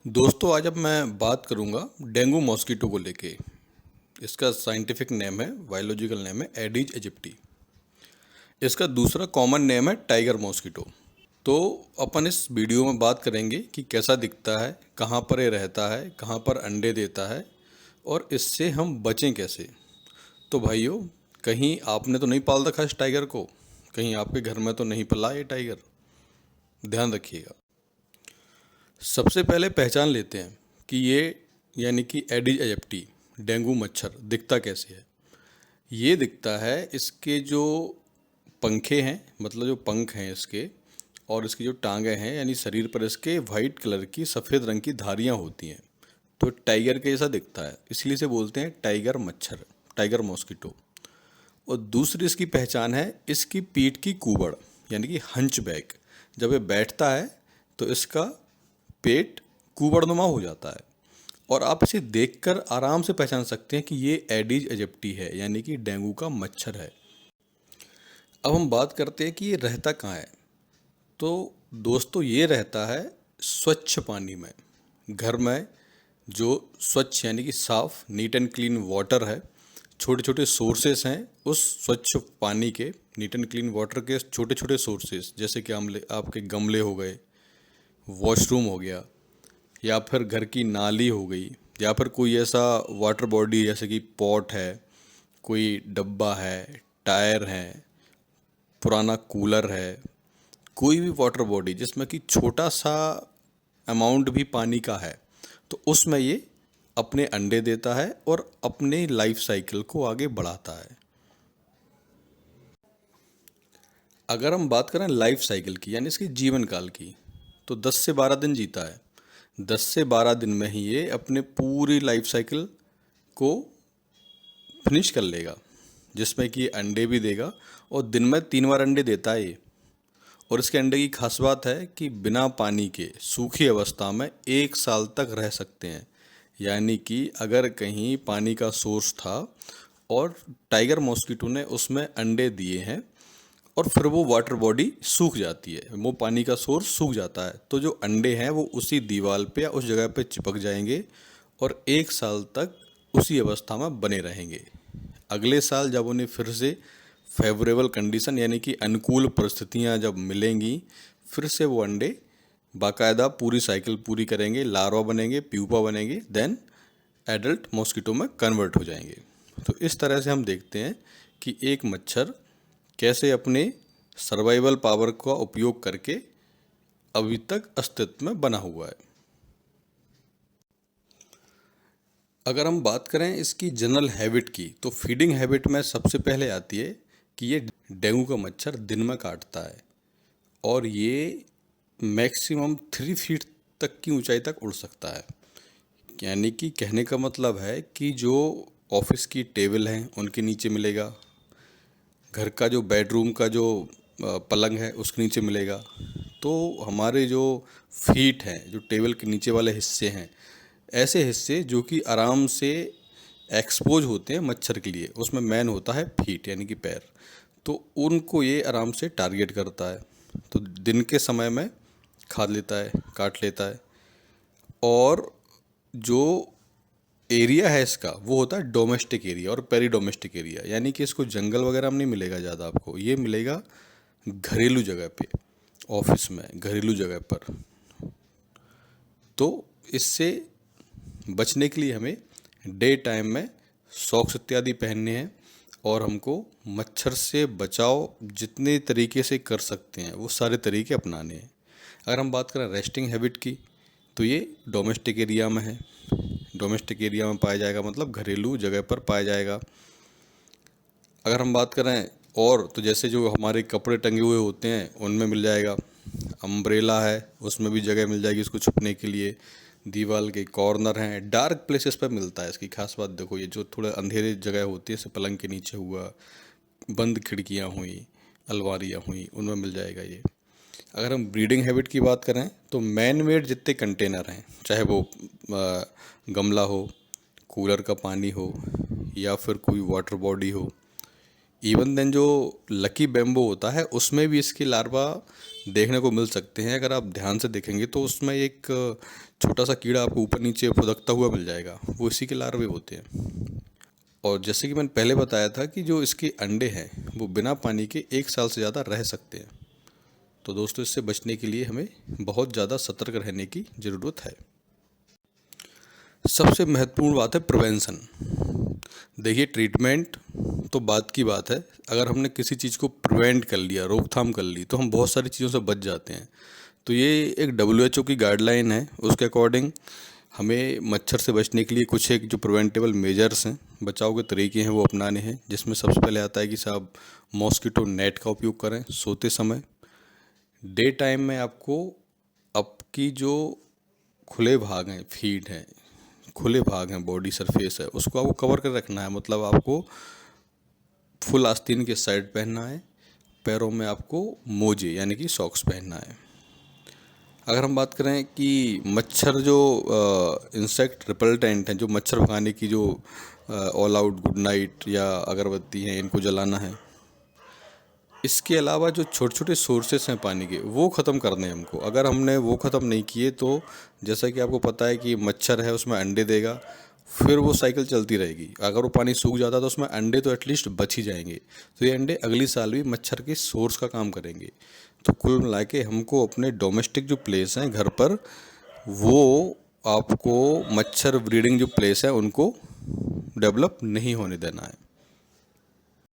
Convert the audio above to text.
दोस्तों आज अब मैं बात करूंगा डेंगू मॉस्किटो को लेके। इसका साइंटिफिक नेम है, बायोलॉजिकल नेम है एडिज एजिप्टी। इसका दूसरा कॉमन नेम है टाइगर मॉस्किटो। तो अपन इस वीडियो में बात करेंगे कि कैसा दिखता है, कहाँ पर ये रहता है, कहाँ पर अंडे देता है और इससे हम बचें कैसे। तो भाइयों, कहीं आपने तो नहीं पाल रखा इस टाइगर को, कहीं आपके घर में तो नहीं पला ये टाइगर, ध्यान रखिएगा। सबसे पहले पहचान लेते हैं कि ये यानी कि एडिज एजिप्टी डेंगू मच्छर दिखता कैसे है। ये दिखता है, इसके जो पंखे हैं, मतलब जो पंख हैं इसके, और इसकी जो टांगें हैं यानी शरीर पर इसके वाइट कलर की सफ़ेद रंग की धारियां होती हैं। तो टाइगर के जैसा दिखता है, इसलिए से बोलते हैं टाइगर मच्छर, टाइगर मॉस्किटो। और दूसरी इसकी पहचान है इसकी पीठ की कुबड़ यानी कि हंचबैक। जब ये बैठता है तो इसका पेट कुबड़नुमा हो जाता है और आप इसे देखकर आराम से पहचान सकते हैं कि ये एडिज एजिप्टी है यानी कि डेंगू का मच्छर है। अब हम बात करते हैं कि ये रहता कहाँ है। तो दोस्तों, ये रहता है स्वच्छ पानी में। घर में जो स्वच्छ यानी कि साफ, नीट एंड क्लीन वाटर है, छोटे छोटे सोर्सेस हैं उस स्वच्छ पानी के, नीट एंड क्लीन वाटर के छोटे छोटे सोर्सेस, जैसे कि आपके गमले हो गए, वॉशरूम हो गया, या फिर घर की नाली हो गई, या फिर कोई ऐसा वाटर बॉडी जैसे कि पॉट है, कोई डब्बा है, टायर है, पुराना कूलर है, कोई भी वाटर बॉडी जिसमें कि छोटा सा अमाउंट भी पानी का है, तो उसमें ये अपने अंडे देता है और अपने लाइफ साइकिल को आगे बढ़ाता है। अगर हम बात करें लाइफ साइकिल की यानी इसके जीवन काल की, तो 10 से 12 दिन जीता है। 10 से 12 दिन में ही ये अपने पूरी लाइफ साइकिल को फिनिश कर लेगा, जिसमें कि ये अंडे भी देगा और दिन में 3 बार अंडे देता है ये। और इसके अंडे की खास बात है कि बिना पानी के सूखी अवस्था में 1 साल तक रह सकते हैं। यानी कि अगर कहीं पानी का सोर्स था और टाइगर मॉस्किटो ने उसमें अंडे दिए हैं और फिर वो वाटर बॉडी सूख जाती है, वो पानी का सोर्स सूख जाता है, तो जो अंडे हैं वो उसी दीवार पे या उस जगह पे चिपक जाएंगे और 1 साल तक उसी अवस्था में बने रहेंगे। अगले साल जब उन्हें फिर से फेवरेबल कंडीशन यानी कि अनुकूल परिस्थितियां जब मिलेंगी, फिर से वो अंडे बाकायदा पूरी साइकिल पूरी करेंगे, लार्वा बनेंगे, प्यूपा बनेंगे, देन एडल्ट मॉस्किटो में कन्वर्ट हो जाएंगे। तो इस तरह से हम देखते हैं कि एक मच्छर कैसे अपने सर्वाइवल पावर का उपयोग करके अभी तक अस्तित्व में बना हुआ है। अगर हम बात करें इसकी जनरल हैबिट की, तो फीडिंग हैबिट में सबसे पहले आती है कि ये डेंगू का मच्छर दिन में काटता है और ये मैक्सिमम 3 फीट तक की ऊंचाई तक उड़ सकता है। यानी कि कहने का मतलब है कि जो ऑफिस की टेबल हैं उनके नीचे मिलेगा, घर का जो बेडरूम का जो पलंग है उसके नीचे मिलेगा। तो हमारे जो फीट हैं, जो टेबल के नीचे वाले हिस्से हैं, ऐसे हिस्से जो कि आराम से एक्सपोज होते हैं मच्छर के लिए, उसमें मेन होता है फीट यानी कि पैर, तो उनको ये आराम से टारगेट करता है। तो दिन के समय में खा लेता है, काट लेता है। और जो एरिया है इसका वो होता है डोमेस्टिक एरिया और पेरी डोमेस्टिक एरिया, यानी कि इसको जंगल वगैरह में नहीं मिलेगा ज़्यादा, आपको ये मिलेगा घरेलू जगह पे, ऑफिस में, घरेलू जगह पर। तो इससे बचने के लिए हमें डे टाइम में सॉक्स इत्यादि पहनने हैं और हमको मच्छर से बचाव जितने तरीके से कर सकते हैं वो सारे तरीके अपनाने हैं। अगर हम बात करें रेस्टिंग हैबिट की, तो ये डोमेस्टिक एरिया में है, डोमेस्टिक एरिया में पाया जाएगा, मतलब घरेलू जगह पर पाया जाएगा। अगर हम बात करें और, तो जैसे जो हमारे कपड़े टंगे हुए होते हैं उनमें मिल जाएगा, अम्ब्रेला है उसमें भी जगह मिल जाएगी इसको छुपने के लिए, दीवार के कॉर्नर हैं, डार्क प्लेसेस पर मिलता है। इसकी खास बात देखो, ये जो थोड़े अंधेरे जगह होती है, जैसे पलंग के नीचे हुआ, बंद खिड़कियाँ हुई, अलमारियाँ हुई, उनमें मिल जाएगा ये। अगर हम ब्रीडिंग हैबिट की बात करें तो मैन मेड जितने कंटेनर हैं, चाहे वो गमला हो, कूलर का पानी हो, या फिर कोई वाटर बॉडी हो, इवन देन जो लकी बैम्बो होता है उसमें भी इसकी लार्वा देखने को मिल सकते हैं। अगर आप ध्यान से देखेंगे तो उसमें एक छोटा सा कीड़ा आपको ऊपर नीचे फुदकता हुआ मिल जाएगा, वो इसी के लार्वे होते हैं। और जैसे कि मैंने पहले बताया था कि जो इसके अंडे हैं वो बिना पानी के 1 साल से ज़्यादा रह सकते हैं। तो दोस्तों, इससे बचने के लिए हमें बहुत ज़्यादा सतर्क रहने की ज़रूरत है। सबसे महत्वपूर्ण बात है प्रिवेंशन। देखिए, ट्रीटमेंट तो बात की बात है। अगर हमने किसी चीज़ को प्रिवेंट कर लिया, रोकथाम कर ली, तो हम बहुत सारी चीज़ों से बच जाते हैं। तो ये एक WHO की गाइडलाइन है, उसके अकॉर्डिंग हमें मच्छर से बचने के लिए कुछ एक जो प्रिवेंटेबल मेजर्स हैं, बचाव के तरीके हैं, वो अपनाने हैं। जिसमें सबसे पहले आता है कि साहब मॉस्किटो नेट का उपयोग करें सोते समय। डे टाइम में आपको आपकी जो खुले भाग हैं, फीट हैं, खुले भाग हैं, बॉडी सरफेस है, उसको आपको कवर कर रखना है। मतलब आपको फुल आस्तीन के शर्ट पहनना है, पैरों में आपको मोजे यानी कि सॉक्स पहनना है। अगर हम बात करें कि मच्छर जो इंसेक्ट रिपल्टेंट हैं, जो मच्छर भगाने की जो ऑल आउट, गुड नाइट या अगरबत्ती हैं, इनको जलाना है। इसके अलावा जो छोटे छोटे सोर्सेस हैं पानी के, वो ख़त्म करने हैं हमको। अगर हमने वो ख़त्म नहीं किए तो जैसा कि आपको पता है कि मच्छर है उसमें अंडे देगा, फिर वो साइकिल चलती रहेगी। अगर वो पानी सूख जाता तो उसमें अंडे तो एटलीस्ट बच ही जाएंगे, तो ये अंडे अगली साल भी मच्छर के सोर्स का काम करेंगे। तो कुल मिला के हमको अपने डोमेस्टिक जो प्लेस हैं घर पर, वो आपको मच्छर ब्रीडिंग जो प्लेस है उनको डेवलप नहीं होने देना है।